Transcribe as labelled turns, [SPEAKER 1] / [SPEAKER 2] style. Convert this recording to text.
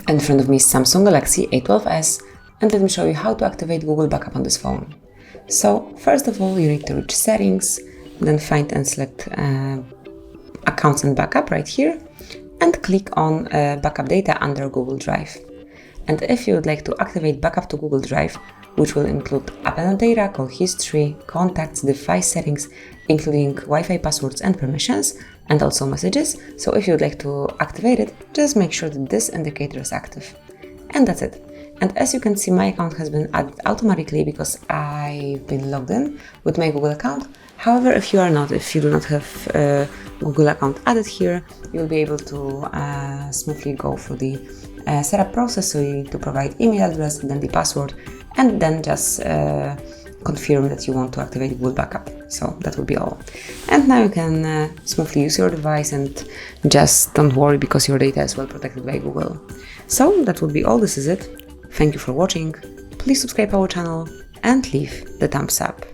[SPEAKER 1] In front of me is Samsung Galaxy A12s, and let me show you how to activate Google Backup on this phone. So first of all, you need to reach Settings, then find and select Accounts and Backup right here, and click on Backup Data under Google Drive. And if you would like to activate backup to Google Drive, which will include app and data, call history, contacts, device settings, including Wi-Fi passwords and permissions, and also messages. So if you would like to activate it, just make sure that this indicator is active. And that's it. And as you can see, my account has been added automatically because I've been logged in with my Google account. However, if you do not have a Google account added here, you'll be able to smoothly go through the setup process. So you need to provide email address, then the password, and then just confirm that you want to activate Google Backup. So that will be all. And now you can smoothly use your device, and just don't worry because your data is well protected by Google. So that will be all. This is it. Thank you for watching. Please subscribe our channel and leave the thumbs up.